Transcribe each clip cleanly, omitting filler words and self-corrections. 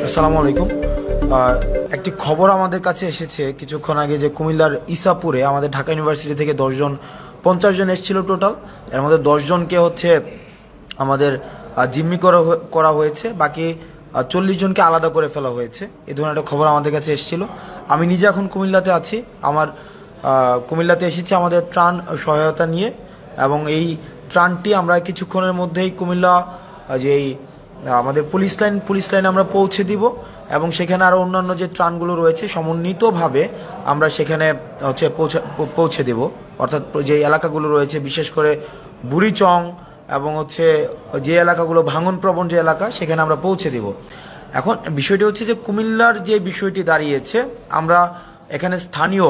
আসসালামু আলাইকুম। একটি খবর আমাদের কাছে এসেছে কিছুক্ষণ আগে যে কুমিল্লার ইসাপুরে আমাদের ঢাকা ইউনিভার্সিটি থেকে 50 জন এসেছিল টোটাল। এর মধ্যে 10 জনকে আমাদের জিম্মি করা হয়েছে, বাকি 40 জনকে আলাদা করে ফেলা হয়েছে। এই ধরনের একটা খবর আমাদের কাছে এসেছিল। আমি নিজে এখন কুমিল্লাতে আছি। কুমিল্লাতে এসেছি আমাদের ত্রাণ সহায়তা নিয়ে, এবং এই ত্রাণটি আমরা কিছুক্ষণের মধ্যেই কুমিল্লা যেই আমাদের পুলিশ লাইন আমরা পৌঁছে দিব, এবং সেখানে আরও অন্যান্য যে ত্রাণগুলো রয়েছে সমন্বিতভাবে আমরা সেখানে পৌঁছে দেব। অর্থাৎ যে এলাকাগুলো রয়েছে বিশেষ করে বুড়িচং এবং যে এলাকাগুলো ভাঙনপ্রবণ যে এলাকা, সেখানে আমরা পৌঁছে দেব। এখন বিষয়টি হচ্ছে যে কুমিল্লার যে বিষয়টি দাঁড়িয়েছে, আমরা এখানে স্থানীয়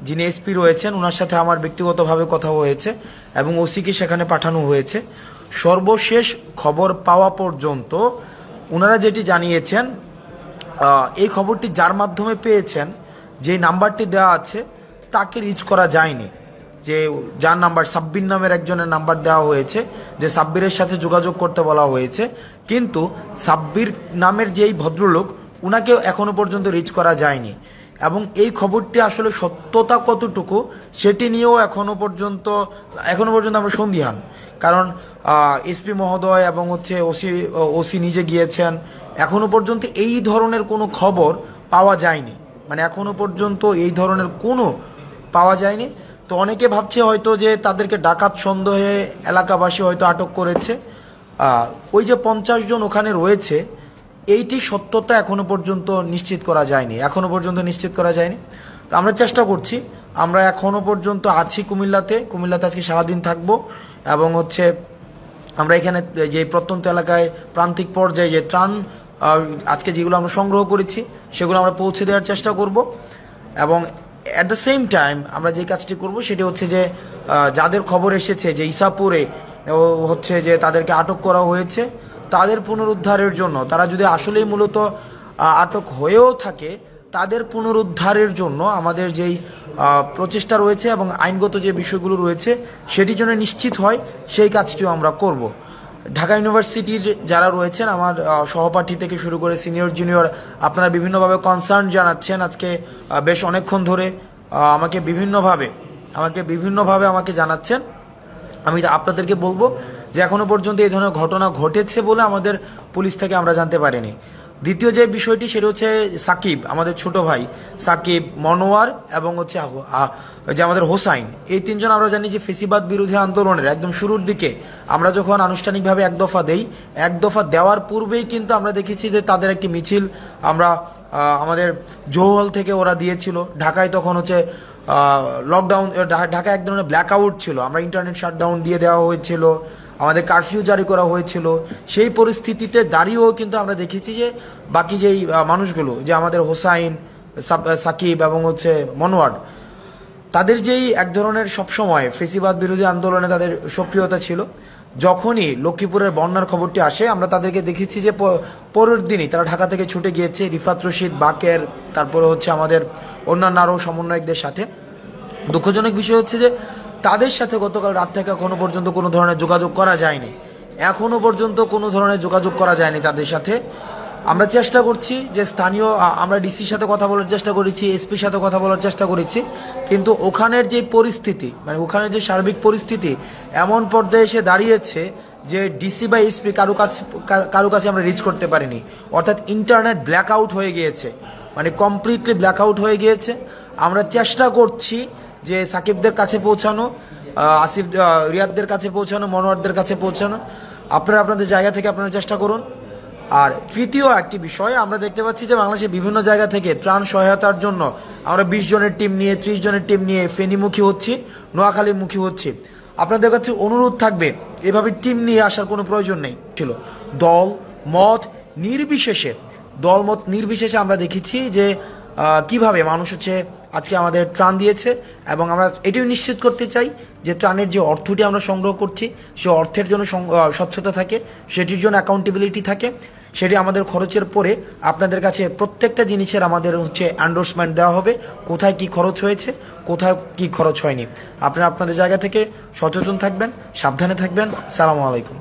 যিনি এসপি রয়েছেন ওনার সাথে আমার ব্যক্তিগতভাবে কথা হয়েছে এবং ওসিকে সেখানে পাঠানো হয়েছে। সর্বশেষ খবর পাওয়া পর্যন্ত ওনারা যেটি জানিয়েছেন, এই খবরটি যার মাধ্যমে পেয়েছেন, যে নাম্বারটি দেওয়া আছে তাকে রিচ করা যায়নি। যার নাম্বার সাব্বির নামের একজনের নাম্বার দেওয়া হয়েছে, যে সাব্বিরের সাথে যোগাযোগ করতে বলা হয়েছে, কিন্তু সাব্বির নামের যেই ভদ্রলোক ওনাকেও এখনো পর্যন্ত রিচ করা যায়নি। এবং এই খবরটি আসলে সত্যতা কতটুকু সেটি নিয়েও এখনো পর্যন্ত আমরা সন্দিহান। কারণ এসপি মহোদয় এবং ওসি নিজে গিয়েছেন, এখনো পর্যন্ত এই ধরনের কোনো খবর পাওয়া যায়নি। মানে এখনো পর্যন্ত এই ধরনের কোনো পাওয়া যায়নি। তো অনেকে ভাবছে হয়তো যে তাদেরকে ডাকাত সন্দেহে এলাকাবাসী হয়তো আটক করেছে। ওই যে 50 জন ওখানে রয়েছে, এইটি সত্যতা এখনো পর্যন্ত নিশ্চিত করা যায়নি। তো আমরা চেষ্টা করছি। আমরা এখনো পর্যন্ত আছি কুমিল্লাতে আজকে সারাদিন থাকবো, এবং আমরা এখানে যে প্রত্যন্ত এলাকায় প্রান্তিক পর্যায়ে যে ত্রাণ আজকে যেগুলো আমরা সংগ্রহ করেছি সেগুলো আমরা পৌঁছে দেওয়ার চেষ্টা করব। এবং অ্যাট দ্য সেম টাইম আমরা যে কাজটি করব সেটি হচ্ছে যে যাদের খবর এসেছে যে ইসাপুরে যে তাদেরকে আটক করা হয়েছে, তাদের পুনরুদ্ধারের জন্য, তারা যদি আসলেই মূলত আটক হয়েও থাকে, তাদের পুনরুদ্ধারের জন্য আমাদের যেই প্রচেষ্টা রয়েছে এবং আইনগত যে বিষয়গুলো রয়েছে সেটি যেন নিশ্চিত হয়, সেই কাজটিও আমরা করব। ঢাকা ইউনিভার্সিটির যারা রয়েছেন, আমার সহপাঠী থেকে শুরু করে সিনিয়র জুনিয়র, আপনারা বিভিন্নভাবে কনসার্ন জানাচ্ছেন। আজকে বেশ অনেকক্ষণ ধরে আমাকে বিভিন্নভাবে জানাচ্ছেন। আমি আপনাদেরকে বলবো যে এখনো পর্যন্ত এই ধরনের ঘটনা ঘটেছে বলে আমাদের পুলিশ থেকে আমরা জানতে পারিনি। দ্বিতীয় যে বিষয়টি সেটা হচ্ছে সাকিব, আমাদের ছোট ভাই সাকিব, মনোয়ার এবং যে আমাদের হোসাইন, এই 3 জন আমরা জানি যে ফেসিবাদ বিরোধী আন্দোলনের একদম শুরুর দিকে আমরা যখন আনুষ্ঠানিকভাবে এক দফা দেওয়ার পূর্বেই কিন্তু আমরা দেখেছি যে তাদের একটি মিছিল আমাদের জৌহল থেকে ওরা দিয়েছিল। ঢাকায় তখন লকডাউন, ঢাকায় এক ধরনের ব্ল্যাক আউট ছিল, আমরা ইন্টারনেট শাটডাউন দিয়ে দেওয়া হয়েছিল, আমাদের কারফিউ জারি করা হয়েছিল। সেই পরিস্থিতিতে দাঁড়িয়েও কিন্তু আমরা দেখেছি যে বাকি যেই মানুষগুলো, যে আমাদের হোসাইন, সাকিব এবং মনোয়ার, তাদের যেই এক ধরনের সবসময় ফেসিবাদ বিরোধী আন্দোলনে তাদের সক্রিয়তা ছিল। যখনই লক্ষ্মীপুরের বন্যার খবরটি আসে, আমরা তাদেরকে দেখেছি যে পরের দিনই তারা ঢাকা থেকে ছুটে গিয়েছে রিফাত রশিদ, বাকের, তারপরে আমাদের অন্যান্য আরও সমন্বয়কদের সাথে। দুঃখজনক বিষয় হচ্ছে যে তাদের সাথে গতকাল রাত থেকে এখনো পর্যন্ত কোনো ধরনের যোগাযোগ করা যায়নি। তাদের সাথে আমরা চেষ্টা করছি যে স্থানীয়, আমরা ডিসির সাথে কথা বলার চেষ্টা করেছি, এসপির সাথে কথা বলার চেষ্টা করেছি, কিন্তু ওখানের যে পরিস্থিতি, মানে ওখানের যে সার্বিক পরিস্থিতি এমন পর্যায়ে এসে দাঁড়িয়েছে যে ডিসি বা এসপি কারো কাছে আমরা রিচ করতে পারিনি। অর্থাৎ ইন্টারনেট ব্ল্যাক আউট হয়ে গিয়েছে, মানে কমপ্লিটলি ব্ল্যাক আউট হয়ে গিয়েছে। আমরা চেষ্টা করছি যে সাকিবদের কাছে পৌঁছানো, রিয়াদদের কাছে পৌঁছানো, মনোয়ারদের কাছে পৌঁছানো। আপনারা আপনাদের জায়গা থেকে আপনারা চেষ্টা করুন। আর তৃতীয় একটি বিষয়, আমরা দেখতে পাচ্ছি যে বাংলাদেশের বিভিন্ন জায়গা থেকে ত্রাণ সহায়তার জন্য আমরা 20 জনের টিম নিয়ে, 30 জনের টিম নিয়ে ফেনীমুখী হচ্ছি, নোয়াখালীমুখী হচ্ছি। আপনাদের কাছে অনুরোধ থাকবে, এভাবে টিম নিয়ে আসার কোনো প্রয়োজন নেই। দল মত নির্বিশেষে আমরা দেখেছি যে কিভাবে মানুষ আজকে আমাদের ত্রাণ দিয়েছে, এবং আমরা এটিও নিশ্চিত করতে চাই যে ত্রাণের যে অর্থটি আমরা সংগ্রহ করছি সে অর্থের জন্য স্বচ্ছতা থাকে, সেটির জন্য অ্যাকাউন্টেবিলিটি থাকে। সেটি আমাদের খরচের পরে আপনাদের কাছে প্রত্যেকটা জিনিসের আমাদের এন্ডোর্সমেন্ট দেওয়া হবে, কোথায় কি খরচ হয়েছে, কোথায় কি খরচ হয়নি। আপনারা আপনাদের জায়গা থেকে সচেতন থাকবেন, সাবধানে থাকবেন। সালামু আলাইকুম।